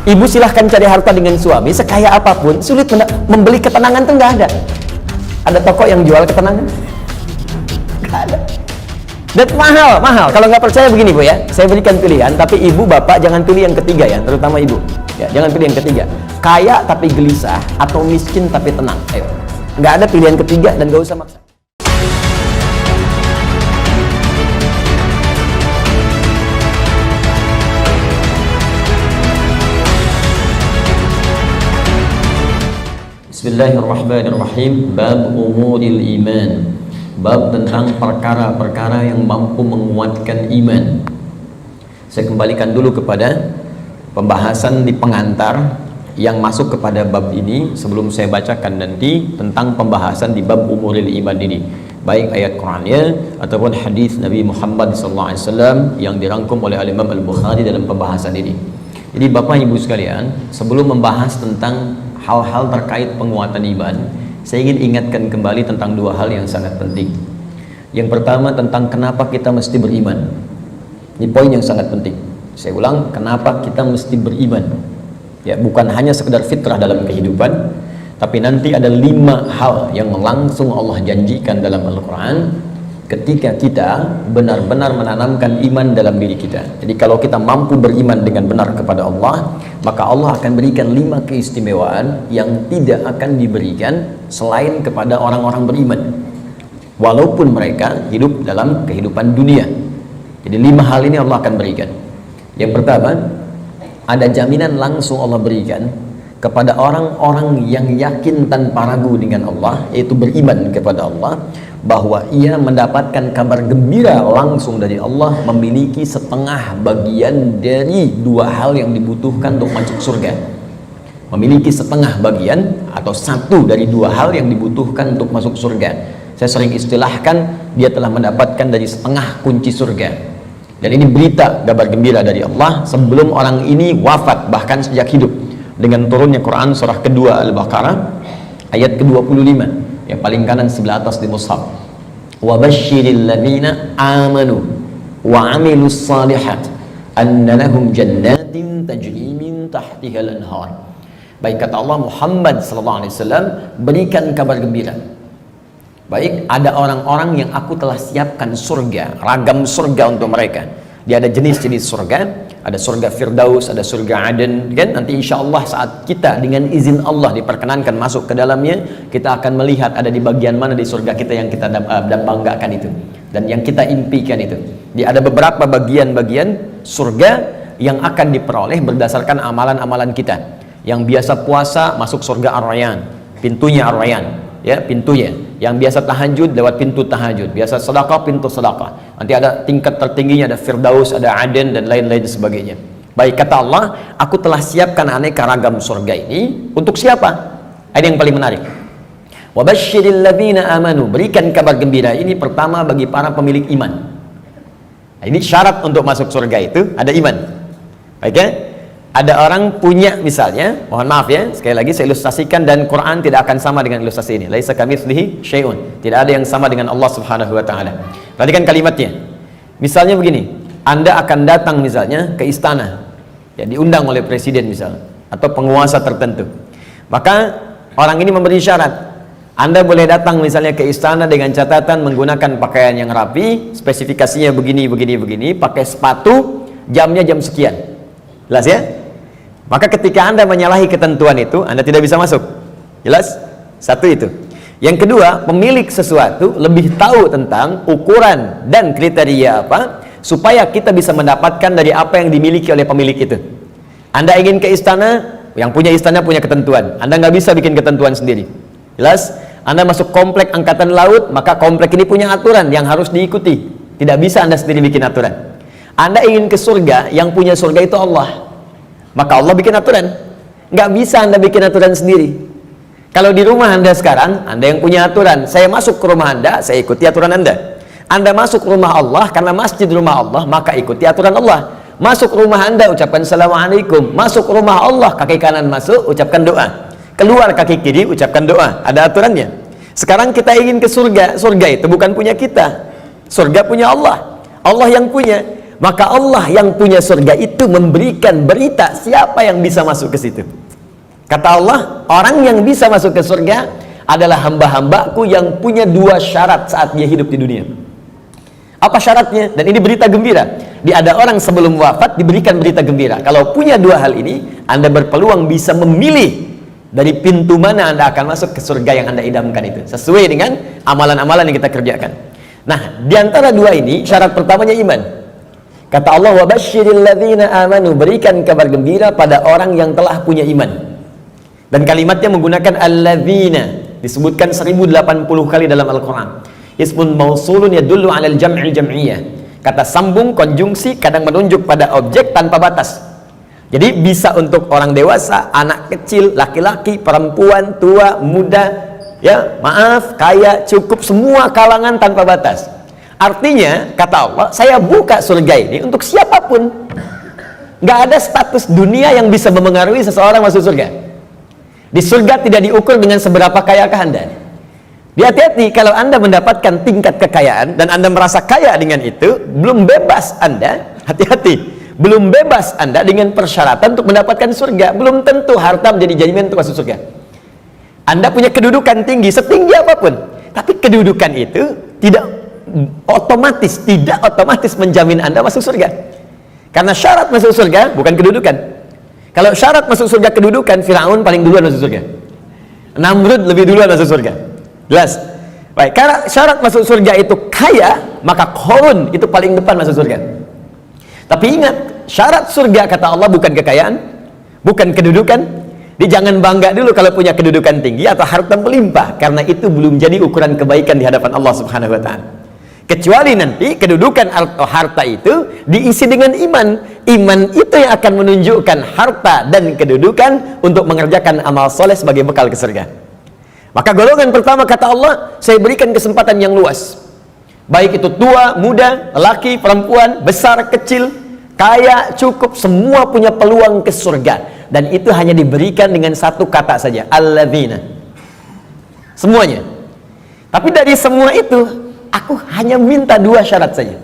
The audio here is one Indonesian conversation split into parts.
Ibu silahkan cari harta dengan suami sekaya apapun, sulit membeli ketenangan tuh nggak ada. Ada toko yang jual ketenangan? Nggak ada. Dan mahal. Kalau nggak percaya begini Bu ya, saya berikan pilihan, tapi ibu bapak jangan pilih yang ketiga ya, terutama ibu. Ya, jangan pilih yang ketiga. Kaya tapi gelisah atau miskin tapi tenang. Ayo. Nggak ada pilihan ketiga dan nggak usah maksa. Bismillahirrahmanirrahim. Bab umuril iman. Bab tentang perkara-perkara yang mampu menguatkan iman. Saya kembalikan dulu kepada pembahasan di pengantar yang masuk kepada bab ini sebelum saya bacakan nanti tentang pembahasan di bab umuril iman ini, baik ayat Qur'annya ataupun hadis Nabi Muhammad SAW yang dirangkum oleh Imam Al-Bukhari dalam pembahasan ini. Jadi Bapak Ibu sekalian, sebelum membahas tentang hal-hal terkait penguatan iman, saya ingin ingatkan kembali tentang dua hal yang sangat penting. Yang pertama tentang kenapa kita mesti beriman. Ini poin yang sangat penting. Saya ulang, kenapa kita mesti beriman. Ya, bukan hanya sekedar fitrah dalam kehidupan, tapi nanti ada 5 hal yang langsung Allah janjikan dalam Al-Quran ketika kita benar-benar menanamkan iman dalam diri kita. Jadi kalau kita mampu beriman dengan benar kepada Allah, maka Allah akan berikan 5 keistimewaan yang tidak akan diberikan selain kepada orang-orang beriman, walaupun mereka hidup dalam kehidupan dunia. Jadi 5 hal ini Allah akan berikan. Yang pertama, ada jaminan langsung Allah berikan kepada orang-orang yang yakin tanpa ragu dengan Allah, yaitu beriman kepada Allah, bahwa ia mendapatkan kabar gembira langsung dari Allah, memiliki setengah bagian dari 2 hal yang dibutuhkan untuk masuk surga. Memiliki setengah bagian atau 1 dari 2 hal yang dibutuhkan untuk masuk surga. Saya sering istilahkan, dia telah mendapatkan dari setengah kunci surga. Dan ini berita kabar gembira dari Allah sebelum orang ini wafat, bahkan sejak hidup, dengan turunnya Quran surah kedua Al-Baqarah ayat ke-25 yang paling kanan sebelah atas di mushaf. Wa basyiril ladzina amanu wa 'amilus shalihat anna lahum jannatin tajri min tahtiha al-anhar. Baik, kata Allah, Muhammad sallallahu alaihi wasallam, berikan kabar gembira. Baik, ada orang-orang yang aku telah siapkan surga, ragam surga untuk mereka. Dia ada jenis-jenis surga, ada surga Firdaus, ada surga Aden, kan? Nanti insya Allah saat kita dengan izin Allah diperkenankan masuk ke dalamnya, kita akan melihat ada di bagian mana di surga kita yang kita banggakan itu, dan yang kita impikan itu. Dia ada beberapa bagian-bagian surga yang akan diperoleh berdasarkan amalan-amalan kita. Yang biasa puasa masuk surga Ar-Rayyan, pintunya Ar-Rayyan, ya, pintunya. Yang biasa tahajud lewat pintu tahajud, biasa sedekah pintu sedekah. Nanti ada tingkat tertingginya, ada Firdaus, ada Aden, dan lain-lain sebagainya. Baik, kata Allah, aku telah siapkan aneka ragam surga ini untuk siapa? Ada yang paling menarik. Wa basyiril ladzina amanu, berikan kabar gembira ini pertama bagi para pemilik iman. Nah, ini syarat untuk masuk surga itu ada iman. Baik ya? Ada orang punya, misalnya, mohon maaf ya, sekali lagi saya ilustrasikan, dan Quran tidak akan sama dengan ilustrasi ini. Laisa kamitslihi syai'un. Tidak ada yang sama dengan Allah Subhanahu wa taala. Perhatikan kalimatnya. Misalnya begini, Anda akan datang misalnya ke istana, ya, diundang oleh presiden misalnya, atau penguasa tertentu. Maka orang ini memberi syarat. Anda boleh datang misalnya ke istana dengan catatan menggunakan pakaian yang rapi, spesifikasinya begini, pakai sepatu, jamnya jam sekian. Jelas ya? Maka ketika Anda menyalahi ketentuan itu, Anda tidak bisa masuk. Jelas? Satu itu. Yang kedua, pemilik sesuatu lebih tahu tentang ukuran dan kriteria apa, supaya kita bisa mendapatkan dari apa yang dimiliki oleh pemilik itu. Anda ingin ke istana, yang punya istana punya ketentuan. Anda nggak bisa bikin ketentuan sendiri. Jelas? Anda masuk komplek angkatan laut, maka komplek ini punya aturan yang harus diikuti. Tidak bisa Anda sendiri bikin aturan. Anda ingin ke surga, yang punya surga itu Allah, maka Allah bikin aturan. Nggak bisa Anda bikin aturan sendiri. Kalau di rumah Anda sekarang, Anda yang punya aturan. Saya masuk ke rumah Anda, saya ikuti aturan Anda. Anda masuk ke rumah Allah, karena masjid rumah Allah, maka ikuti aturan Allah. Masuk rumah Anda, ucapkan Assalamualaikum. Masuk rumah Allah, kaki kanan masuk, ucapkan doa. Keluar kaki kiri, ucapkan doa. Ada aturannya. Sekarang kita ingin ke surga. Surga itu bukan punya kita. Surga punya Allah. Allah yang punya. maka Allah yang punya surga itu memberikan berita siapa yang bisa masuk ke situ. Kata Allah, orang yang bisa masuk ke surga adalah hamba-hambaku yang punya 2 syarat saat dia hidup di dunia. Apa syaratnya? Dan ini berita gembira. Ada orang sebelum wafat diberikan berita gembira. Kalau punya 2 hal ini, Anda berpeluang bisa memilih dari pintu mana Anda akan masuk ke surga yang Anda idamkan itu, sesuai dengan amalan-amalan yang kita kerjakan. Nah, di antara 2 ini, syarat pertamanya iman. Kata Allah, "Wabasyiril ladzina amanu", berikan kabar gembira pada orang yang telah punya iman. Dan kalimatnya menggunakan alladzina, disebutkan 1080 kali dalam Al-Quran. Ismun mausulun yadullu 'alal jam'il jam'iyah. Kata sambung, konjungsi, kadang menunjuk pada objek tanpa batas. Jadi bisa untuk orang dewasa, anak kecil, laki-laki, perempuan, tua, muda, ya, maaf, kaya, cukup, semua kalangan tanpa batas. Artinya, kata Allah, saya buka surga ini untuk siapapun. Nggak ada status dunia yang bisa memengaruhi seseorang masuk surga. Di surga tidak diukur dengan seberapa kayakah Anda. Hati-hati, kalau Anda mendapatkan tingkat kekayaan dan Anda merasa kaya dengan itu, belum bebas Anda, hati-hati, belum bebas Anda dengan persyaratan untuk mendapatkan surga. Belum tentu harta menjadi jaminan untuk masuk surga. Anda punya kedudukan tinggi, setinggi apapun, tapi kedudukan itu tidak otomatis menjamin Anda masuk surga. Karena syarat masuk surga bukan kedudukan. Kalau syarat masuk surga kedudukan, Firaun paling duluan masuk surga, Namrud lebih duluan masuk surga. Jelas? Baik, karena syarat masuk surga itu kaya, maka Qarun itu paling depan masuk surga. Tapi ingat, syarat surga kata Allah bukan kekayaan, bukan kedudukan. Jangan bangga dulu kalau punya kedudukan tinggi atau harta melimpah, karena itu belum jadi ukuran kebaikan di hadapan Allah Subhanahu wa taala. Kecuali nanti kedudukan atau harta itu diisi dengan iman. Iman itu yang akan menunjukkan harta dan kedudukan untuk mengerjakan amal soleh sebagai bekal ke surga. Maka golongan pertama kata Allah, saya berikan kesempatan yang luas. Baik itu tua, muda, laki, perempuan, besar, kecil, kaya, cukup, semua punya peluang ke surga. Dan itu hanya diberikan dengan 1 kata saja, alladzina. Semuanya. Tapi dari semua itu, aku hanya minta 2 syarat saja.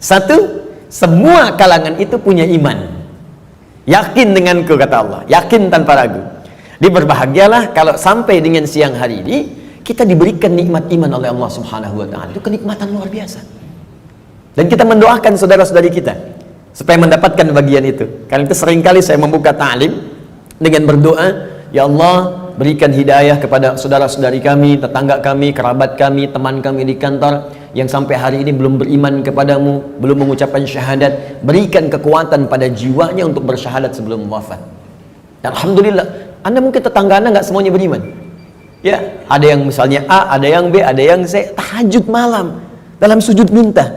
1, semua kalangan itu punya iman. Yakin denganku, kata Allah, yakin tanpa ragu. Berbahagialah kalau sampai dengan siang hari ini kita diberikan nikmat iman oleh Allah Subhanahu wa taala. Itu kenikmatan luar biasa. Dan kita mendoakan saudara-saudari kita supaya mendapatkan bagian itu. Karena itu seringkali saya membuka ta'lim dengan berdoa, ya Allah, berikan hidayah kepada saudara-saudari kami, tetangga kami, kerabat kami, teman kami di kantor yang sampai hari ini belum beriman kepadamu, belum mengucapkan syahadat. Berikan kekuatan pada jiwanya untuk bersyahadat sebelum wafat. Alhamdulillah, Anda mungkin tetangga Anda nggak semuanya beriman. Ya, ada yang misalnya A, ada yang B, ada yang C, tahajud malam dalam sujud minta.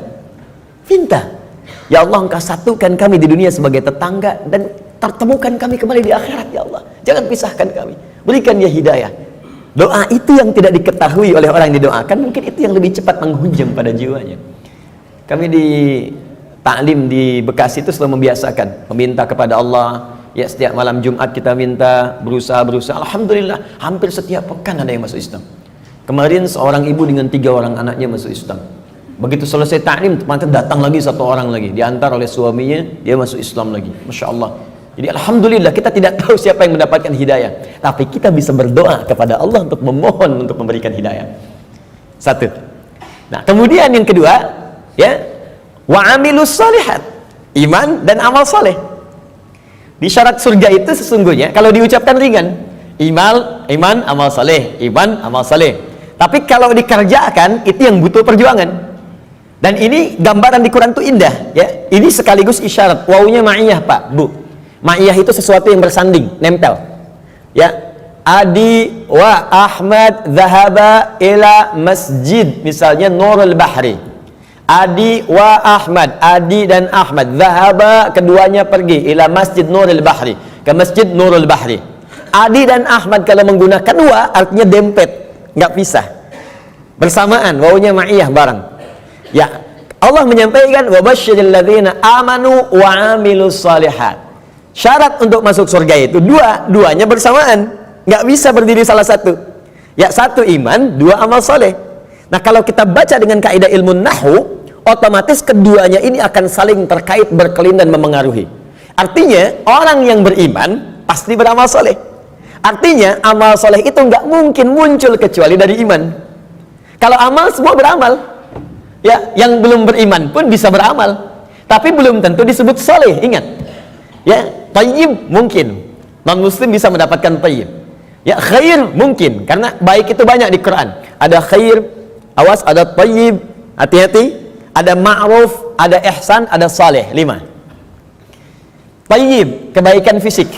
Ya Allah, Engkau satukan kami di dunia sebagai tetangga dan pertemukan kami kembali di akhirat, ya Allah. Jangan pisahkan kami. Berikan dia hidayah. Doa itu yang tidak diketahui oleh orang yang didoakan, mungkin itu yang lebih cepat menghujam pada jiwanya. Kami di taklim di Bekasi itu selalu membiasakan meminta kepada Allah. Ya, setiap malam Jumat kita minta, berusaha. Alhamdulillah, hampir setiap pekan ada yang masuk Islam. Kemarin seorang ibu dengan 3 orang anaknya masuk Islam. Begitu selesai taklim, datang lagi 1 orang lagi, diantar oleh suaminya, dia masuk Islam lagi. Masya Allah. Jadi alhamdulillah, kita tidak tahu siapa yang mendapatkan hidayah, tapi kita bisa berdoa kepada Allah untuk memohon untuk memberikan hidayah. 1. Nah, kemudian yang kedua, ya, wa amilus shalihat, iman dan amal saleh. Di syarat surga itu sesungguhnya kalau diucapkan ringan, iman, amal saleh, iman, amal saleh. Tapi kalau dikerjakan itu yang butuh perjuangan. Dan ini gambaran di Quran itu indah, ya. Ini sekaligus isyarat. Wawunya ma'iyah, Pak, Bu. Ma'iyah itu sesuatu yang bersanding, nempel. Ya. Adi wa Ahmad zahaba ila masjid, misalnya Nurul Bahri. Adi wa Ahmad, Adi dan Ahmad, zahaba, keduanya pergi ila masjid Nurul Bahri, ke masjid Nurul Bahri. Adi dan Ahmad kalau menggunakan wa artinya dempet, nggak pisah, bersamaan, wawunya ma'iyah bareng. Ya, Allah menyampaikan wa basyiril ladzina amanu wa amilus shalihat. Syarat untuk masuk surga itu duanya bersamaan, nggak bisa berdiri salah satu. Ya, 1 iman, 2 amal soleh. Nah, kalau kita baca dengan kaidah ilmu nahwu, otomatis keduanya ini akan saling terkait, berkelin dan memengaruhi. Artinya orang yang beriman pasti beramal soleh. Artinya amal soleh itu nggak mungkin muncul kecuali dari iman. Kalau amal semua beramal, ya, yang belum beriman pun bisa beramal, tapi belum tentu disebut soleh. Ingat, ya, tayyib mungkin non muslim bisa mendapatkan tayyib, ya, khair mungkin karena baik itu banyak di Quran. Ada khair, awas, ada tayyib, hati-hati, ada ma'ruf, ada ihsan, ada saleh. 5. Tayyib, kebaikan fisik,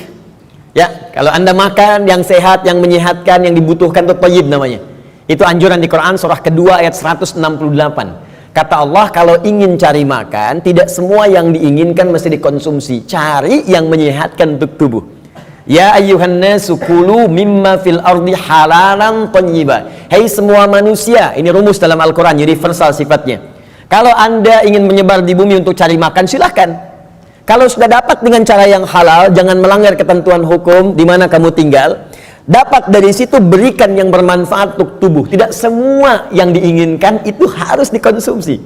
ya, kalau anda makan yang sehat, yang menyehatkan, yang dibutuhkan, itu tayyib namanya. Itu anjuran di Quran surah kedua ayat 168. Kata Allah, kalau ingin cari makan, tidak semua yang diinginkan mesti dikonsumsi. Cari yang menyehatkan untuk tubuh. Ya ayyuhan nasu kulu mimma fil ardi halalan thayyiba. Hei semua manusia, ini rumus dalam Al-Quran, universal sifatnya. Kalau anda ingin menyebar di bumi untuk cari makan, silahkan. Kalau sudah dapat dengan cara yang halal, jangan melanggar ketentuan hukum di mana kamu tinggal. Dapat dari situ, berikan yang bermanfaat untuk tubuh. Tidak semua yang diinginkan itu harus dikonsumsi.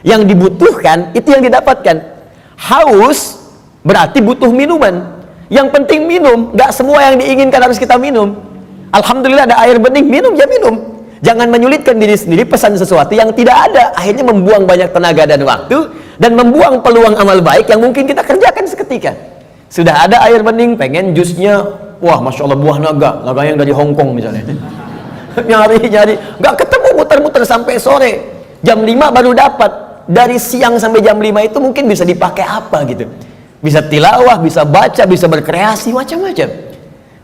Yang dibutuhkan itu yang didapatkan. Haus berarti butuh minuman. Yang penting minum. Gak semua yang diinginkan harus kita minum. Alhamdulillah ada air bening, minum ya minum. Jangan menyulitkan diri sendiri pesan sesuatu yang tidak ada. Akhirnya membuang banyak tenaga dan waktu, dan membuang peluang amal baik yang mungkin kita kerjakan seketika. Sudah ada air bening, pengen jusnya, wah Masya Allah buah naga yang dari Hongkong misalnya. nyari nggak ketemu, muter-muter sampai sore, jam 5 baru dapat. Dari siang sampai jam 5 itu mungkin bisa dipakai apa gitu, bisa tilawah, bisa baca, bisa berkreasi, macam-macam.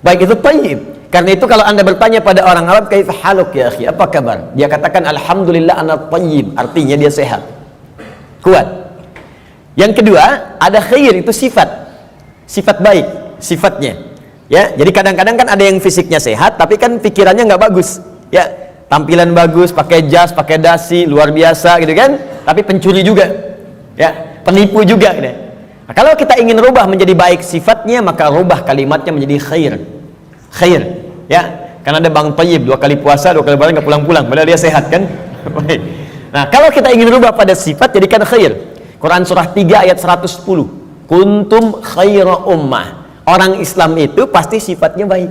Baik, itu tayyib. Karena itu kalau anda bertanya pada orang Arab, kaifa haluk ya akhi, apa kabar, dia katakan alhamdulillah ana tayyib, artinya dia sehat, kuat. Yang kedua, ada khair, itu sifat baik, sifatnya. Ya, jadi kadang-kadang kan ada yang fisiknya sehat, tapi kan pikirannya nggak bagus. Ya, tampilan bagus, pakai jas, pakai dasi, luar biasa gitu kan. Tapi pencuri juga, ya, penipu juga. Gitu. Nah, kalau kita ingin rubah menjadi baik sifatnya, maka rubah kalimatnya menjadi khair. Khair, ya. Karena ada Bang Tayyib 2 kali puasa, 2 kali lebaran nggak pulang-pulang, padahal dia sehat kan. Baik. Nah, kalau kita ingin rubah pada sifat, jadikan khair. Quran surah 3 ayat 110. Kuntum khaira ummah. Orang Islam itu pasti sifatnya baik.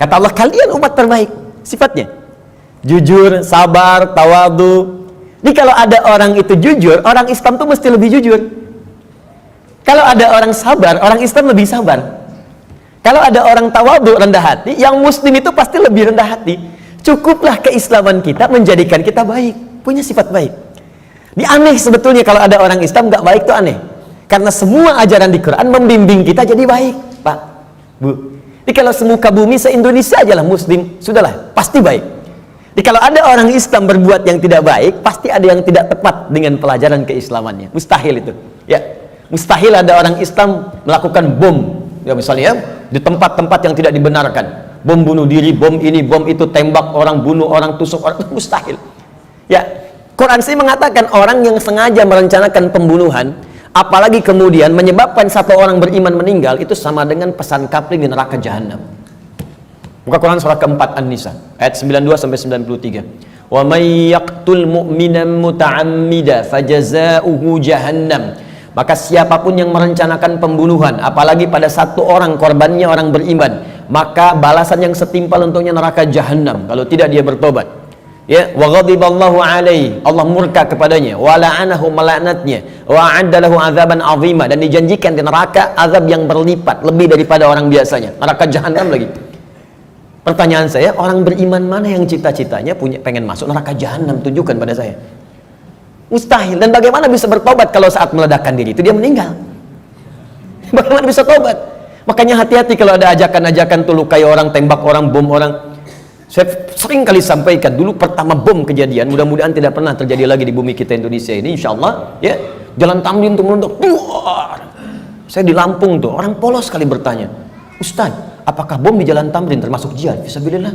Kata Allah, kalian umat terbaik. Sifatnya jujur, sabar, tawadu. Jadi kalau ada orang itu jujur, orang Islam tuh mesti lebih jujur. Kalau ada orang sabar, orang Islam lebih sabar. Kalau ada orang tawadu, rendah hati, yang muslim itu pasti lebih rendah hati. Cukuplah keislaman kita menjadikan kita baik, punya sifat baik. Ini aneh sebetulnya kalau ada orang Islam nggak baik, tuh aneh. Karena semua ajaran di Quran membimbing kita jadi baik, Pak, Bu. Jadi kalau semuka bumi se-Indonesia aja lah muslim, sudahlah, pasti baik. Jadi kalau ada orang Islam berbuat yang tidak baik, pasti ada yang tidak tepat dengan pelajaran keislamannya. Mustahil itu. Ya, mustahil ada orang Islam melakukan bom, ya misalnya di tempat-tempat yang tidak dibenarkan. Bom bunuh diri, bom ini, bom itu, tembak orang, bunuh orang, tusuk orang, mustahil. Ya, Quran sih mengatakan orang yang sengaja merencanakan pembunuhan, apalagi kemudian menyebabkan satu orang beriman meninggal, itu sama dengan pesan kapling di neraka jahanam. Buka Quran surah keempat An-Nisa ayat 92 sampai 93. Wa may yaqtul mu'minan muta'ammida fajazauhu jahannam. Maka siapapun yang merencanakan pembunuhan, apalagi pada satu orang korbannya orang beriman, maka balasan yang setimpal untuknya neraka jahanam kalau tidak dia bertobat. Ya, wa ghadiballahu alaihi, Allah murka kepadanya, wa la'anahu, melaknatnya, wa a'adda lahu azaban azima, dan dijanjikan di neraka azab yang berlipat lebih daripada orang biasanya, neraka jahanam lagi. Pertanyaan saya, orang beriman mana yang cita-citanya pengen masuk neraka jahanam? Tunjukkan pada saya. Mustahil. Dan bagaimana bisa bertobat kalau saat meledakkan diri itu dia meninggal? Bagaimana bisa tobat? Makanya hati-hati kalau ada ajakan-ajakan tuh lukai orang, tembak orang, bom orang. Saya sering kali sampaikan, dulu pertama bom kejadian, mudah-mudahan tidak pernah terjadi lagi di bumi kita Indonesia ini, insya Allah, ya, Jalan Tamrin tuh melontok, saya di Lampung tuh, orang polos sekali bertanya, Ustaz, apakah bom di Jalan Tamrin termasuk jihad? Fisabilillah.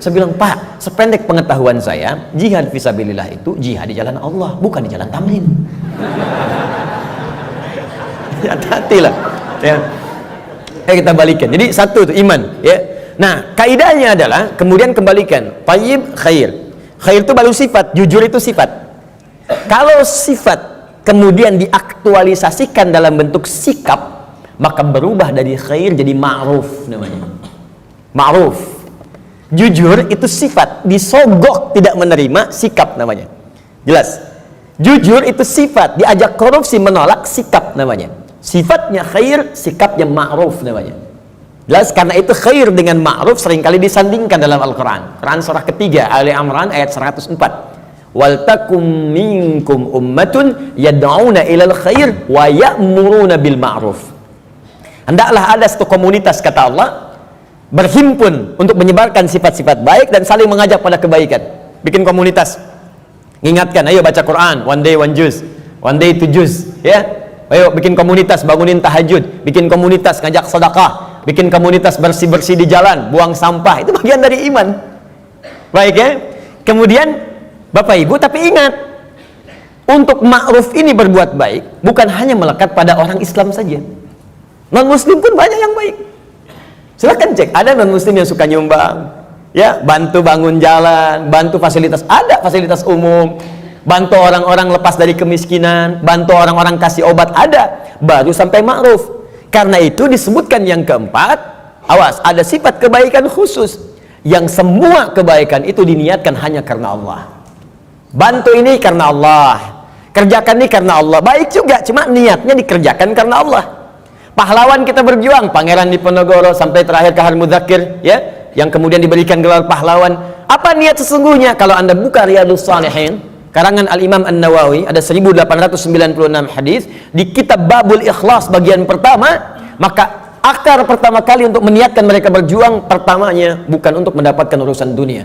Saya bilang, Pak, sependek pengetahuan saya, jihad fisabilillah itu jihad di jalan Allah, bukan di Jalan Tamrin. Hati-hati lah, ya. Kita balikan. Jadi satu itu iman, ya. Nah, kaidahnya adalah kemudian kembalikan tayyib khair. Khair itu baru sifat, jujur itu sifat. Kalau sifat kemudian diaktualisasikan dalam bentuk sikap, maka berubah dari khair jadi ma'ruf namanya. Ma'ruf. Jujur itu sifat, disogok tidak menerima, sikap namanya. Jelas? Jujur itu sifat, diajak korupsi menolak, sikap namanya. Sifatnya khair, sikapnya ma'ruf namanya. Jelas? Karena itu khair dengan ma'ruf seringkali disandingkan dalam Al-Quran. Quran surah ketiga, Ali Imran ayat 104. Wal takum minkum ummatun yad'una ilal khair wa ya'muruna bil ma'ruf. Hendaklah ada satu komunitas, kata Allah, berhimpun untuk menyebarkan sifat-sifat baik dan saling mengajak pada kebaikan. Bikin komunitas. Ingatkan, ayo baca Quran, one day one juz, one day two juz, ya. Ayo bikin komunitas, bangunin tahajud, bikin komunitas ngajak sedekah, bikin komunitas bersih-bersih di jalan, buang sampah, itu bagian dari iman. Baik ya. Kemudian Bapak Ibu, tapi ingat, untuk ma'ruf ini berbuat baik bukan hanya melekat pada orang Islam saja. Non muslim pun banyak yang baik. Silakan cek, ada non muslim yang suka nyumbang, ya, bantu bangun jalan, bantu fasilitas, ada fasilitas umum, bantu orang-orang lepas dari kemiskinan, bantu orang-orang kasih obat, ada, baru sampai ma'ruf. Karena itu disebutkan yang keempat, awas, ada sifat kebaikan khusus yang semua kebaikan itu diniatkan hanya karena Allah. Bantu ini karena Allah, kerjakan ini karena Allah, baik juga, cuma niatnya dikerjakan karena Allah. Pahlawan kita berjuang, Pangeran Diponegoro sampai terakhir Kahar Muzakir, ya, yang kemudian diberikan gelar pahlawan. Apa niat sesungguhnya? Kalau Anda buka Riyadhus Shalihin karangan Al-Imam An-Nawawi, ada 1896 hadis di kitab Babul Ikhlas bagian pertama, maka akar pertama kali untuk meniatkan mereka berjuang, pertamanya bukan untuk mendapatkan urusan dunia,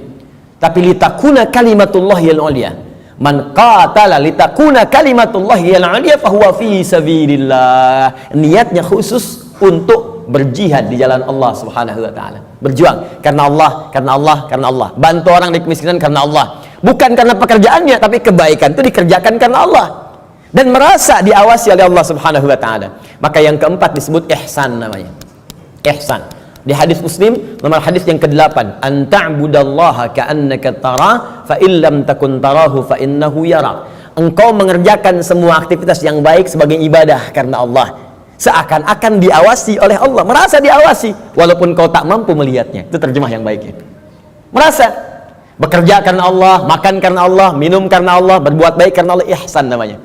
tapi litakuna kalimatullahi al-ulya. Man qatala litakuna kalimatullahi al-ulya fahuwa fi sabilillah. Niatnya khusus untuk berjihad di jalan Allah Subhanahu wa taala. Berjuang karena Allah, karena Allah, karena Allah. Bantu orang di kemiskinan karena Allah. Bukan karena pekerjaannya, tapi kebaikan itu dikerjakan karena Allah. Dan merasa diawasi oleh Allah Subhanahu wa taala. Maka yang keempat disebut ihsan namanya. Ihsan. Di hadis Muslim nomor hadis yang ke-8, an ta'budallaha ka'annaka tara fa illam takun tarahu fa innahu yara. Engkau mengerjakan semua aktivitas yang baik sebagai ibadah karena Allah, seakan-akan diawasi oleh Allah, merasa diawasi walaupun kau tak mampu melihatnya. Itu terjemah yang baiknya. Merasa bekerja karena Allah, makan karena Allah, minum karena Allah, berbuat baik karena Allah, ihsan namanya.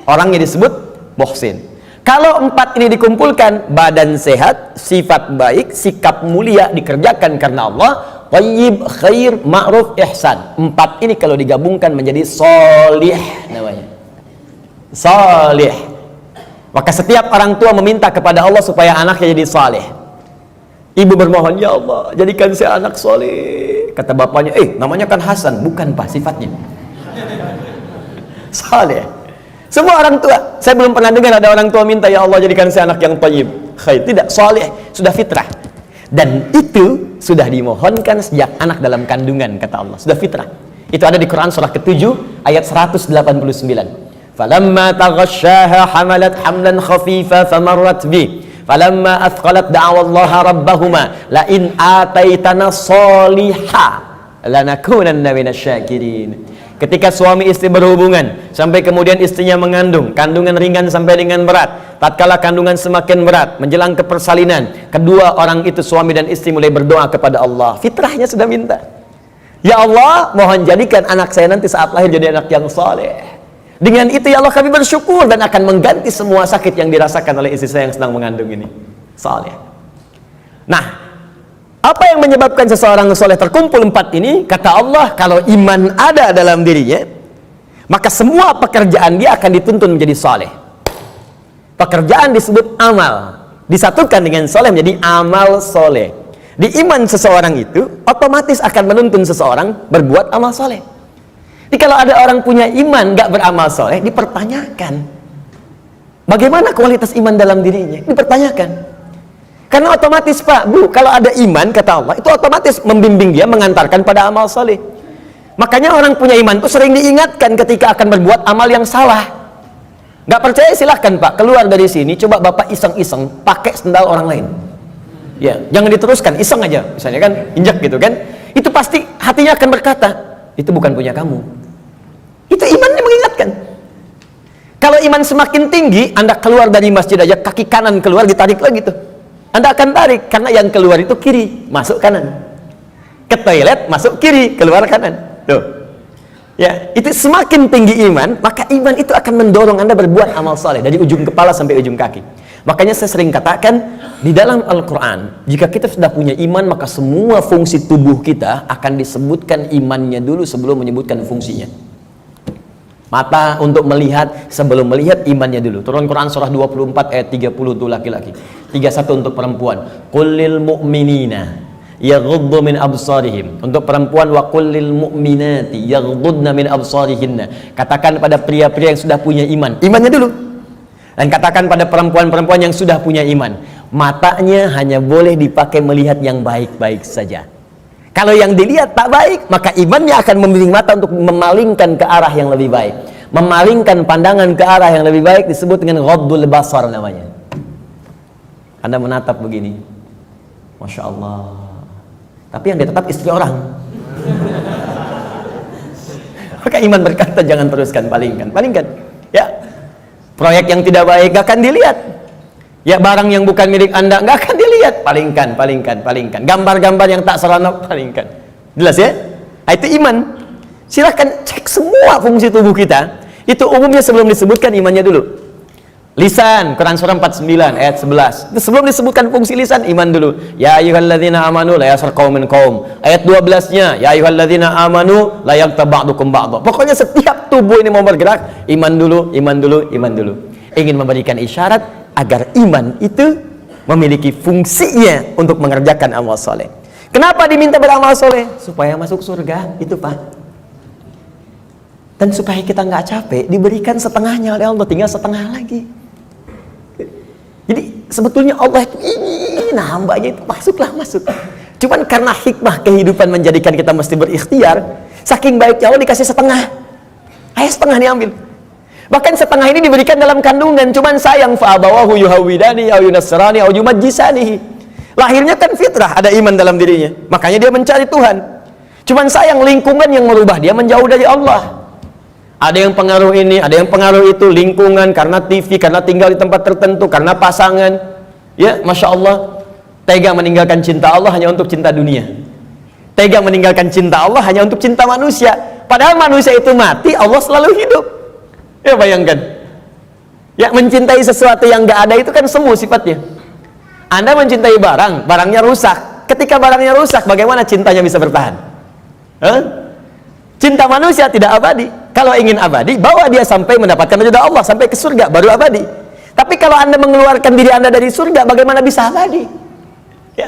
Orangnya disebut muhsin. Kalau empat ini dikumpulkan, badan sehat, sifat baik, sikap mulia, dikerjakan karena Allah, thayyib, khair, ma'ruf, ihsan. Empat ini kalau digabungkan menjadi sholih namanya. Sholih. Maka setiap orang tua meminta kepada Allah supaya anaknya jadi saleh. Ibu bermohon, ya Allah, jadikan saya anak soleh. Kata bapaknya, namanya kan Hasan. Bukan Pak, sifatnya saleh. Semua orang tua, saya belum pernah dengar ada orang tua minta, ya Allah jadikan saya anak yang thayyib, khair. Tidak, saleh, sudah fitrah. Dan itu sudah dimohonkan sejak anak dalam kandungan, kata Allah, sudah fitrah. Itu ada di Quran surah ke-7 ayat 189. Falamma taghasyaha hamalat hamlan khafifa famarrat bi. Falamma athqalat da'awallaha rabbahuma la in ataitana sholiha lanakunanna minasyakirin. Ketika suami istri berhubungan sampai kemudian istrinya mengandung, kandungan ringan sampai dengan berat, tatkala kandungan semakin berat menjelang ke persalinan, kedua orang itu suami dan istri mulai berdoa kepada Allah. Fitrahnya sudah minta, ya Allah, mohon jadikan anak saya nanti saat lahir jadi anak yang saleh. Dengan itu ya Allah kami bersyukur dan akan mengganti semua sakit yang dirasakan oleh istri saya yang sedang mengandung ini. Saleh. Nah, apa yang menyebabkan seseorang soleh terkumpul empat ini? Kata Allah, kalau iman ada dalam dirinya, maka semua pekerjaan dia akan dituntun menjadi soleh. Pekerjaan disebut amal, disatukan dengan soleh menjadi amal soleh. Di iman seseorang itu otomatis akan menuntun seseorang berbuat amal soleh. Jadi kalau ada orang punya iman gak beramal soleh, dipertanyakan bagaimana kualitas iman dalam dirinya, dipertanyakan. Karena otomatis Pak, Bu, kalau ada iman, kata Allah, itu otomatis membimbing dia, mengantarkan pada amal soleh. Makanya orang punya iman itu sering diingatkan ketika akan berbuat amal yang salah. Gak percaya silahkan Pak, keluar dari sini, coba Bapak iseng-iseng pakai sendal orang lain. Ya, jangan diteruskan, iseng aja, misalnya kan, injak gitu kan. Itu pasti hatinya akan berkata, itu bukan punya kamu. Itu imannya mengingatkan. Kalau iman semakin tinggi, Anda keluar dari masjid aja, kaki kanan keluar, ditarik lagi tuh. Anda akan tarik, karena yang keluar itu kiri, masuk kanan. Ke toilet, masuk kiri, keluar kanan. Tuh. Ya, itu semakin tinggi iman, maka iman itu akan mendorong Anda berbuat amal saleh dari ujung kepala sampai ujung kaki. Makanya saya sering katakan, di dalam Al-Quran, jika kita sudah punya iman, maka semua fungsi tubuh kita akan disebutkan imannya dulu sebelum menyebutkan fungsinya. Mata untuk melihat, sebelum melihat imannya dulu. Turun Quran surah 24 ayat 30 untuk laki-laki, 31 untuk perempuan. Qulil mu'minina yaghuddu min absarihim. Untuk perempuan, wa qulil mu'minati yaghuddna min absarihinna. Katakan pada pria-pria yang sudah punya iman, imannya dulu. Dan katakan pada perempuan-perempuan yang sudah punya iman, matanya hanya boleh dipakai melihat yang baik-baik saja. Kalau yang dilihat tak baik, maka imannya akan membimbing mata untuk memalingkan ke arah yang lebih baik. Memalingkan pandangan ke arah yang lebih baik disebut dengan ghaddul basar namanya. Anda menatap begini, Masya Allah, tapi yang ditatap istri orang. Maka iman berkata jangan teruskan, palingkan. Ya, proyek yang tidak baik gak akan dilihat. Ya, barang yang bukan milik Anda nggak akan dilihat, palingkan. Gambar-gambar yang tak seronok, palingkan. Jelas ya? Nah, itu iman. Silahkan cek semua fungsi tubuh kita. Itu umumnya sebelum disebutkan imannya dulu. Lisan, Quran surah 49 ayat 11. Itu sebelum disebutkan fungsi lisan, iman dulu. Ya ayyuhalladzina amanu la yaskhar qaumin qaum. Ayat 12-nya, ya ayyuhalladzina amanu la yaghtab ba'dukum ba'dha. Pokoknya setiap tubuh ini mau bergerak, iman dulu. Ingin memberikan isyarat agar iman itu memiliki fungsinya untuk mengerjakan amal soleh. Kenapa diminta beramal soleh? Supaya masuk surga, itu Pak. Dan supaya kita nggak capek, diberikan setengahnya oleh Allah, tinggal setengah lagi. Jadi sebetulnya Allah itu ingin hambanya itu masuk. Cuman karena hikmah kehidupan menjadikan kita mesti berikhtiar, saking baiknya Allah dikasih setengah. Ayo setengah diambil. Bahkan setengah ini diberikan dalam kandungan. Cuman sayang, fa'abawahu yuhawidani au yunasrani au yumajjisani. Lahirnya kan fitrah, ada iman dalam dirinya, makanya dia mencari Tuhan. Cuman sayang, lingkungan yang merubah dia menjauh dari Allah. Ada yang pengaruh ini, ada yang pengaruh itu, lingkungan, karena TV, karena tinggal di tempat tertentu, karena pasangan. Ya, Masya Allah, tega meninggalkan cinta Allah hanya untuk cinta dunia. Tega meninggalkan cinta Allah hanya untuk cinta manusia. Padahal manusia itu mati, Allah selalu hidup. Ya, bayangkan. Ya, mencintai sesuatu yang gak ada itu kan semu sifatnya. Anda mencintai barang, barangnya rusak. Ketika barangnya rusak, bagaimana cintanya bisa bertahan? Cinta manusia tidak abadi. Kalau ingin abadi, bawa dia sampai mendapatkan ridha Allah, sampai ke surga, baru abadi. Tapi kalau Anda mengeluarkan diri Anda dari surga, bagaimana bisa abadi? Ya,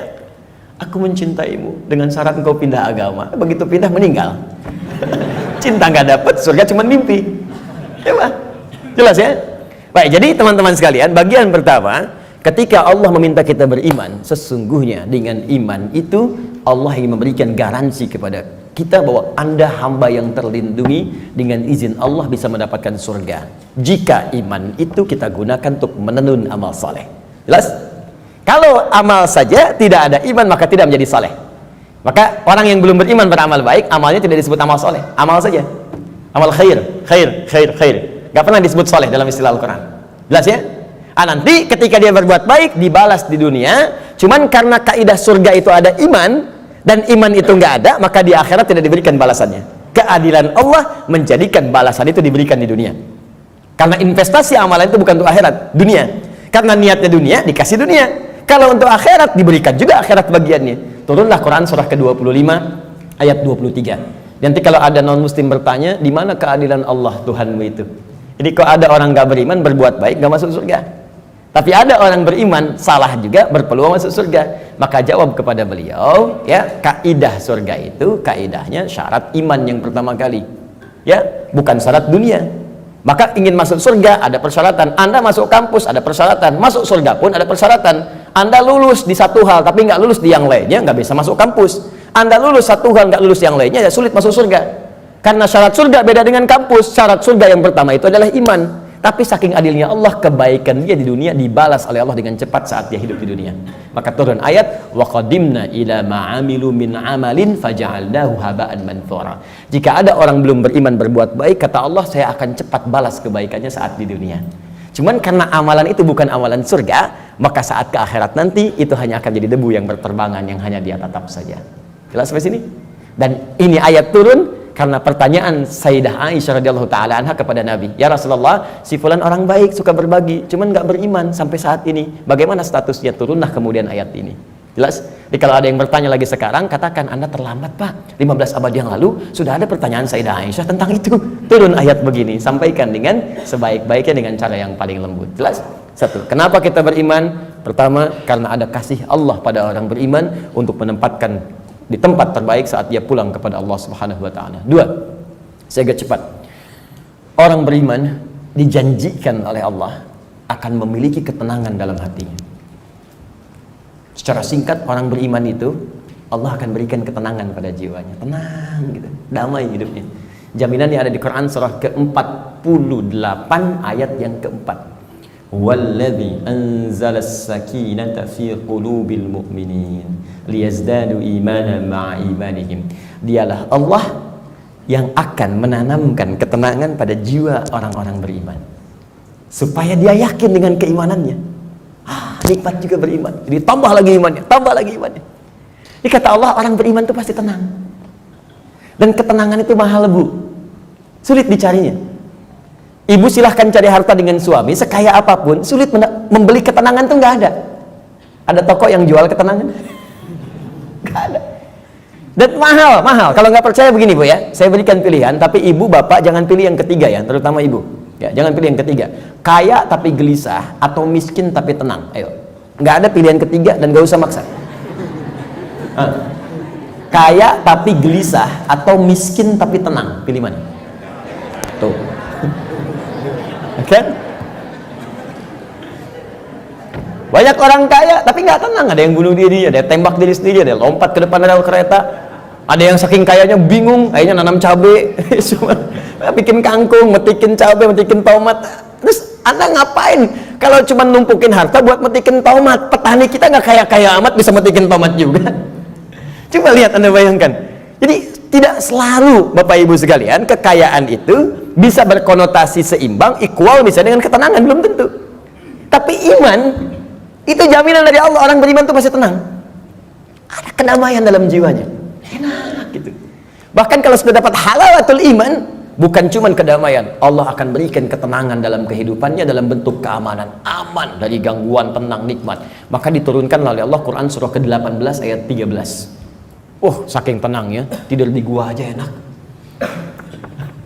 aku mencintaimu dengan syarat engkau pindah agama. Begitu pindah, meninggal. Cinta nggak dapat, surga cuma mimpi. Ya, Pak? Jelas ya? Baik, jadi teman-teman sekalian, bagian pertama, ketika Allah meminta kita beriman, sesungguhnya dengan iman itu Allah ingin memberikan garansi kepada kita bahwa Anda hamba yang terlindungi, dengan izin Allah bisa mendapatkan surga jika iman itu kita gunakan untuk menenun amal saleh. Jelas? Kalau amal saja tidak ada iman, maka tidak menjadi saleh. Maka orang yang belum beriman beramal baik, amalnya tidak disebut amal saleh, amal saja, amal khair. Gak pernah disebut saleh dalam istilah Al-Quran. Jelas ya? Nanti ketika dia berbuat baik dibalas di dunia. Cuman karena kaidah surga itu ada iman, dan iman itu nggak ada, maka di akhirat tidak diberikan balasannya. Keadilan Allah menjadikan balasan itu diberikan di dunia. Karena investasi amalan itu bukan untuk akhirat, dunia. Karena niatnya dunia, dikasih dunia. Kalau untuk akhirat, diberikan juga akhirat bagiannya. Turunlah Quran surah ke-25 ayat 23. Nanti kalau ada non muslim bertanya, di mana keadilan Allah Tuhanmu itu? Jadi kalau ada orang nggak beriman berbuat baik nggak masuk surga, tapi ada orang beriman salah juga berpeluang masuk surga. Maka jawab kepada beliau, ya, kaidah surga itu kaidahnya syarat iman yang pertama kali, ya, bukan syarat dunia. Maka ingin masuk surga ada persyaratan. Anda masuk kampus ada persyaratan, masuk surga pun ada persyaratan. Anda lulus di satu hal tapi nggak lulus di yang lainnya, nggak bisa masuk kampus. Anda lulus satu hal nggak lulus yang lainnya, ya sulit masuk surga. Karena syarat surga beda dengan kampus. Syarat surga yang pertama itu adalah iman. Tapi saking adilnya Allah, kebaikan dia di dunia dibalas oleh Allah dengan cepat saat dia hidup di dunia. Maka turun ayat, wa qadimna ila ma'amilu min amalin faja'alnahu haba'an manthura. Jika ada orang belum beriman berbuat baik, kata Allah, saya akan cepat balas kebaikannya saat di dunia. Cuman karena amalan itu bukan amalan surga, maka saat ke akhirat nanti itu hanya akan jadi debu yang berterbangan yang hanya dia tatap saja. Jelas sampai sini? Dan ini ayat turun karena pertanyaan Sayyidah Aisyah radhiyallahu taala anha kepada Nabi, ya Rasulullah, si fulan orang baik, suka berbagi, cuman nggak beriman sampai saat ini. Bagaimana statusnya? Turunlah kemudian ayat ini. Jelas? Jadi kalau ada yang bertanya lagi sekarang, katakan Anda terlambat Pak. 15 abad yang lalu sudah ada pertanyaan Sayyidah Aisyah tentang itu. Turun ayat begini, sampaikan dengan sebaik-baiknya dengan cara yang paling lembut. Jelas? Satu, kenapa kita beriman? Pertama, karena ada kasih Allah pada orang beriman untuk menempatkan di tempat terbaik saat dia pulang kepada Allah Subhanahu wa taala. Dua, saya agak cepat. Orang beriman dijanjikan oleh Allah akan memiliki ketenangan dalam hatinya. Secara singkat, orang beriman itu Allah akan berikan ketenangan pada jiwanya. Tenang gitu, damai hidupnya. Jaminannya ada di Quran surah ke-48 ayat yang keempat. Walladzi anzalas sakinata fi qulubil mu'minin liyazdadu imanan ma'a imanihim. Dialah Allah yang akan menanamkan ketenangan pada jiwa orang-orang beriman supaya dia yakin dengan keimanannya. Nikmat juga beriman. Jadi tambah lagi imannya, tambah lagi imannya. Ini kata Allah, orang beriman itu pasti tenang. Dan ketenangan itu mahal, Bu. Sulit dicarinya. Ibu silahkan cari harta dengan suami sekaya apapun, sulit membeli ketenangan tuh nggak ada. Ada toko yang jual ketenangan? Nggak ada. Dan mahal. Kalau nggak percaya begini Bu ya, saya berikan pilihan, tapi ibu bapak jangan pilih yang ketiga ya, terutama ibu. Ya, jangan pilih yang ketiga. Kaya tapi gelisah atau miskin tapi tenang. Ayo, nggak ada pilihan ketiga dan nggak usah maksa. Kaya tapi gelisah atau miskin tapi tenang, pilih mana? Tuh. Kan? Banyak orang kaya tapi nggak tenang, ada yang bunuh diri, ada yang tembak diri sendiri, ada yang lompat ke depan rel kereta, ada yang saking kayanya bingung, akhirnya nanam cabai, bikin kangkung, metikin cabai, metikin tomat. Terus Anda ngapain kalau cuma numpukin harta buat metikin tomat? Petani kita nggak kaya-kaya amat bisa metikin tomat juga. Coba lihat, Anda bayangkan. Jadi tidak selalu Bapak Ibu sekalian kekayaan itu bisa berkonotasi seimbang, equal misalnya dengan ketenangan, belum tentu. Tapi iman itu jaminan dari Allah, orang beriman itu pasti tenang. Ada kedamaian dalam jiwanya. Enak gitu. Bahkan kalau sudah dapat halawatul iman, bukan cuma kedamaian, Allah akan berikan ketenangan dalam kehidupannya dalam bentuk keamanan, aman dari gangguan, tenang, nikmat. Maka diturunkan oleh Allah Quran surah ke-18 ayat 13. Saking tenangnya, tidur di gua aja enak.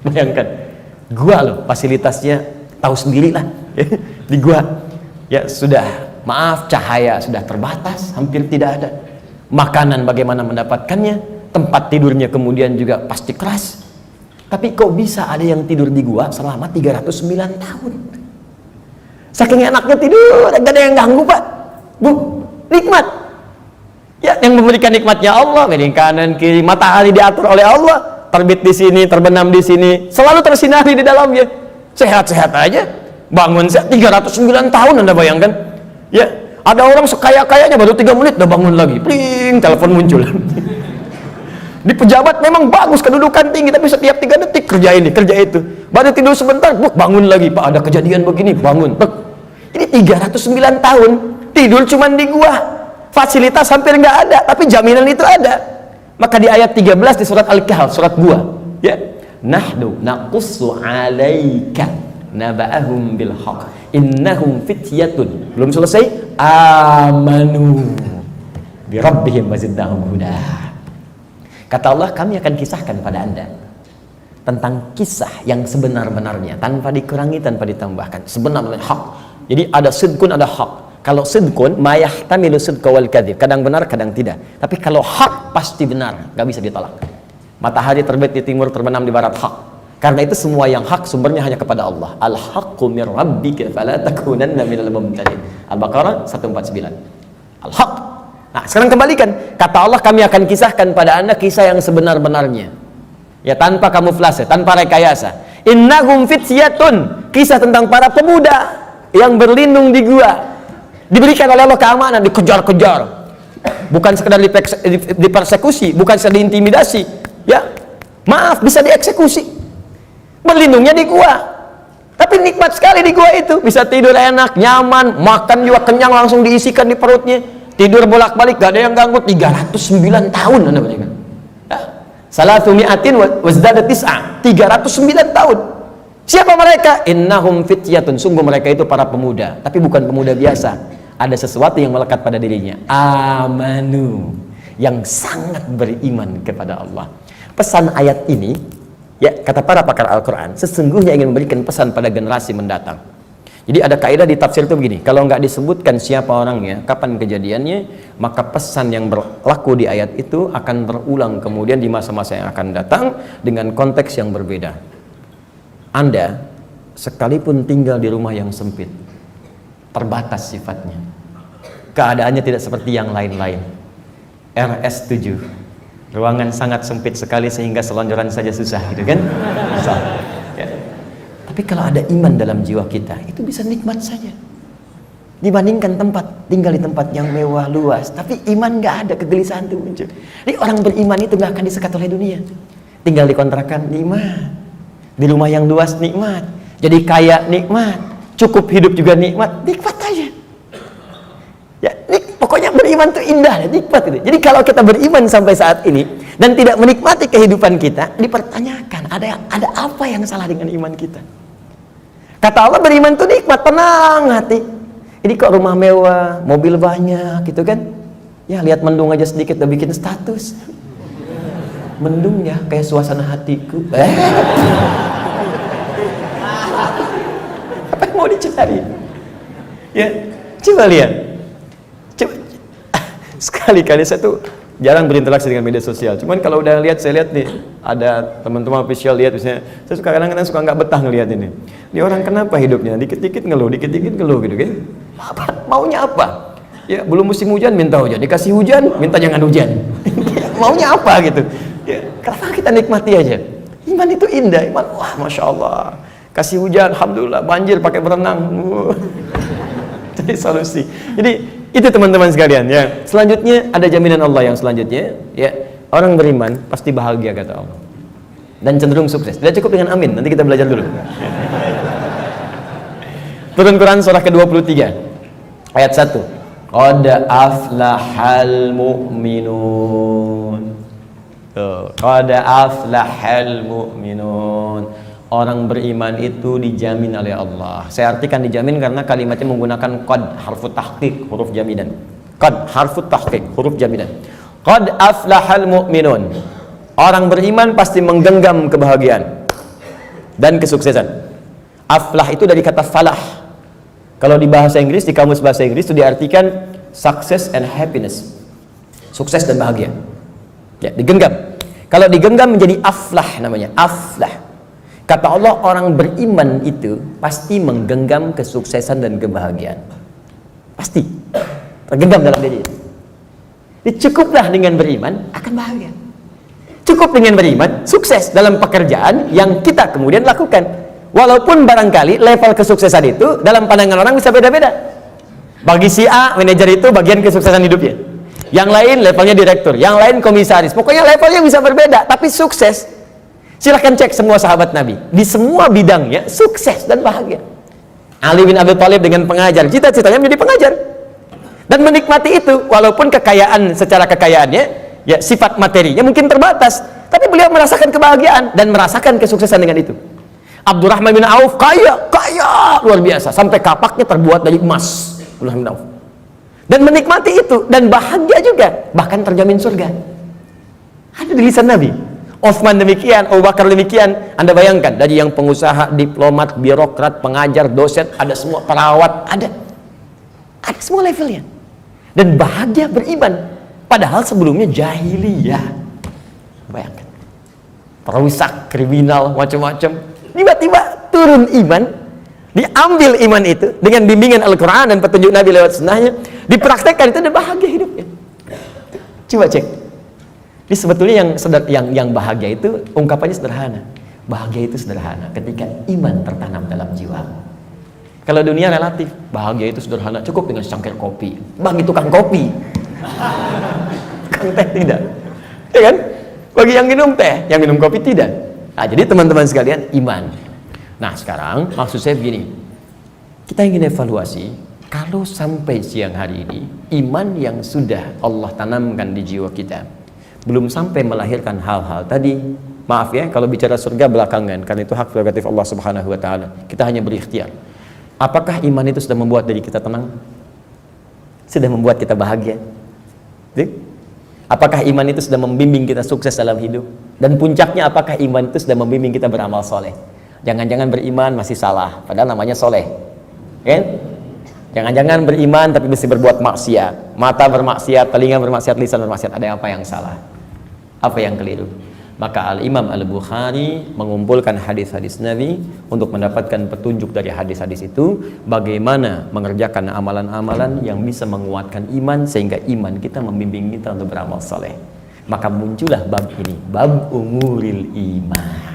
Bayangkan, gua loh, fasilitasnya tahu sendiri lah. Di gua, ya sudah, maaf, cahaya sudah terbatas, hampir tidak ada. Makanan bagaimana mendapatkannya, tempat tidurnya kemudian juga pasti keras. Tapi kok bisa ada yang tidur di gua selama 309 tahun? Saking enaknya tidur, gak ada yang ganggu Pak, Bu, nikmat. Ya, yang memberikan nikmatnya Allah, miring kanan kiri, matahari diatur oleh Allah, terbit di sini, terbenam di sini, selalu tersinari di dalamnya. Sehat-sehat aja, bangun 309 tahun, Anda bayangkan. Ya, ada orang sekaya-kayanya baru 3 menit udah bangun lagi, pling, telepon muncul. Di pejabat memang bagus, kedudukan tinggi, tapi setiap 3 detik kerja ini, kerja itu. Baru tidur sebentar, bangun lagi, Pak ada kejadian begini, bangun. Ini 309 tahun tidur cuman di gua. Fasilitas hampir nggak ada, tapi jaminan itu ada. Maka di ayat 13 di surat Al-Kahf, surat gua, ya, nahnu naqussu 'alaika naba'ahum bil haqq innahum fityatun, belum selesai, amanu bi rabbihim wazidnahum huda. Kata Allah, kami akan kisahkan pada Anda tentang kisah yang sebenar-benarnya, tanpa dikurangi, tanpa ditambahkan, sebenarnya hak. Jadi ada sidqun, ada hak. Kalau sidqun, mayahtamilu sidqa wal kadzib, kadang benar, kadang tidak. Tapi kalau hak pasti benar, gak bisa ditolak. Matahari terbit di timur, terbenam di barat, hak. Karena itu semua yang hak sumbernya hanya kepada Allah. Al-haqqu mir rabbika fala takunanna minal mumtarin. Al-Baqarah 149. Al-haq. Nah, sekarang kembalikan. Kata Allah, kami akan kisahkan pada Anda kisah yang sebenar-benarnya. Ya, tanpa kamuflase, tanpa rekayasa. Innahum fityatun, kisah tentang para pemuda yang berlindung di gua. Diberikan oleh Allah keamanan, dikejar-kejar. Bukan sekedar dipersekusi, bukan sekedar diintimidasi. Ya, maaf, bisa dieksekusi. Berlindungnya di gua. Tapi nikmat sekali di gua itu. Bisa tidur enak, nyaman, makan juga kenyang, langsung diisikan di perutnya. Tidur bolak-balik, gak ada yang ganggu. 309 tahun Anda bayangkan. Salatu mi'atin wazdada tis'a, 309 tahun. Siapa mereka? Innahum fityatun, sungguh mereka itu para pemuda, tapi bukan pemuda biasa. Ada sesuatu yang melekat pada dirinya. Amanu, yang sangat beriman kepada Allah. Pesan ayat ini, ya, kata para pakar Al-Quran, sesungguhnya ingin memberikan pesan pada generasi mendatang. Jadi ada kaidah di tafsir itu begini, kalau nggak disebutkan siapa orangnya, kapan kejadiannya, maka pesan yang berlaku di ayat itu akan berulang kemudian di masa-masa yang akan datang dengan konteks yang berbeda. Anda sekalipun tinggal di rumah yang sempit, terbatas sifatnya, keadaannya tidak seperti yang lain-lain. RS7, ruangan sangat sempit sekali sehingga selonjoran saja susah, gitu kan? Susah. Ya. Tapi kalau ada iman dalam jiwa kita, itu bisa nikmat saja. Dibandingkan tinggal di tempat yang mewah, luas, tapi iman nggak ada, kegelisahan itu muncul. Jadi orang beriman itu nggak akan disekat oleh dunia. Tinggal di kontrakan, nikmat. Di rumah yang luas, nikmat. Jadi kaya, nikmat. Cukup hidup juga nikmat. Nikmat aja. Ya, pokoknya beriman itu indah, nikmat itu. Jadi kalau kita beriman sampai saat ini dan tidak menikmati kehidupan kita, dipertanyakan ada apa yang salah dengan iman kita? Kata Allah, beriman itu nikmat, tenang hati. Jadi kok rumah mewah, mobil banyak, gitu kan? Ya lihat mendung aja sedikit udah bikin status. Mendung ya, kayak suasana hatiku. Apa yang mau dicari? Ya, coba lihat. Sekali-kali saya tuh jarang berinteraksi dengan media sosial. Cuman kalau udah lihat, saya lihat nih, ada teman-teman official lihat, misalnya, saya suka kadang-kadang suka nggak betah ngelihat ini. Ini orang kenapa hidupnya? Dikit-dikit ngeluh gitu kan? Apa? Maunya apa? Ya, belum musim hujan minta hujan, dikasih hujan minta jangan hujan. Maunya apa gitu? Ya, kenapa kita nikmati aja? Iman itu indah, iman, wah masya Allah. Kasih hujan, alhamdulillah, banjir pakai berenang. Jadi solusi. Jadi itu teman-teman sekalian ya. Selanjutnya ada jaminan Allah yang selanjutnya ya. Orang beriman pasti bahagia kata Allah. Dan cenderung sukses. Tidak cukup dengan amin. Nanti kita belajar dulu. Turun Quran surah ke-23 ayat 1. Qad aflahal mu'minun. Qad aflahal mu'minun. Orang beriman itu dijamin oleh Allah. Saya artikan dijamin karena kalimatnya menggunakan qad, harfu tahqiq, huruf jaminan. Qad, harfu tahqiq, huruf jaminan. Qad aflahal mu'minun. Orang beriman pasti menggenggam kebahagiaan dan kesuksesan. Aflah itu dari kata falah. Kalau di bahasa Inggris, di kamus bahasa Inggris itu diartikan success and happiness. Sukses dan bahagia. Ya, digenggam. Kalau digenggam menjadi aflah namanya, aflah. Kata Allah, orang beriman itu pasti menggenggam kesuksesan dan kebahagiaan. Pasti tergenggam dalam diri. Cukuplah dengan beriman akan bahagia. Cukup dengan beriman sukses dalam pekerjaan yang kita kemudian lakukan. Walaupun barangkali level kesuksesan itu dalam pandangan orang bisa beda-beda. Bagi si A, manajer itu bagian kesuksesan hidupnya. Yang lain levelnya direktur, yang lain komisaris. Pokoknya levelnya bisa berbeda, tapi sukses. Silahkan cek semua sahabat Nabi, di semua bidangnya sukses dan bahagia. Ali bin Abi Thalib dengan pengajar, cita-citanya menjadi pengajar dan menikmati itu, walaupun kekayaan secara kekayaannya, ya sifat materinya mungkin terbatas, tapi beliau merasakan kebahagiaan dan merasakan kesuksesan dengan itu. Abdurrahman bin Auf kaya luar biasa, sampai kapaknya terbuat dari emas. Abdurrahman bin Auf dan menikmati itu dan bahagia juga, bahkan terjamin surga. Ada di lisan Nabi. Utsman demikian, Abu Bakar demikian. Anda bayangkan, dari yang pengusaha, diplomat, birokrat, pengajar, dosen, ada semua, perawat, ada semua levelnya. Dan bahagia beriman, padahal sebelumnya jahiliyah. Bayangkan, perusak, kriminal, macam-macam. Tiba-tiba turun iman, diambil iman itu dengan bimbingan Al-Quran dan petunjuk Nabi lewat sunnahnya, dipraktekkan itu dan bahagia hidupnya. Coba cek. Jadi sebetulnya yang bahagia itu ungkapannya sederhana. Bahagia itu sederhana ketika iman tertanam dalam jiwa. Kalau dunia relatif, bahagia itu sederhana, cukup dengan secangkir kopi. Bagi tukang kopi, tukang teh tidak, ya kan? Bagi yang minum teh, yang minum kopi tidak. Nah, jadi teman-teman sekalian, iman. Nah, sekarang maksud saya begini, kita ingin evaluasi, kalau sampai siang hari ini, iman yang sudah Allah tanamkan di jiwa kita, belum sampai melahirkan hal-hal tadi, maaf ya, kalau bicara surga belakangan, karena itu hak prerogatif Allah Subhanahu wa Ta'ala, kita hanya berikhtiar. Apakah iman itu sudah membuat diri kita tenang? Sudah membuat kita bahagia? Apakah iman itu sudah membimbing kita sukses dalam hidup? Dan puncaknya, apakah iman itu sudah membimbing kita beramal soleh? Jangan-jangan beriman masih salah, padahal namanya soleh, kan? Jangan-jangan beriman tapi mesti berbuat maksiat, mata bermaksiat, telinga bermaksiat, lisan bermaksiat. Ada apa yang salah? Apa yang keliru? Maka Al-Imam Al-Bukhari mengumpulkan hadis-hadis Nabi untuk mendapatkan petunjuk dari hadis-hadis itu, bagaimana mengerjakan amalan-amalan yang bisa menguatkan iman sehingga iman kita membimbing kita untuk beramal soleh. Maka muncullah bab ini, bab umuril iman.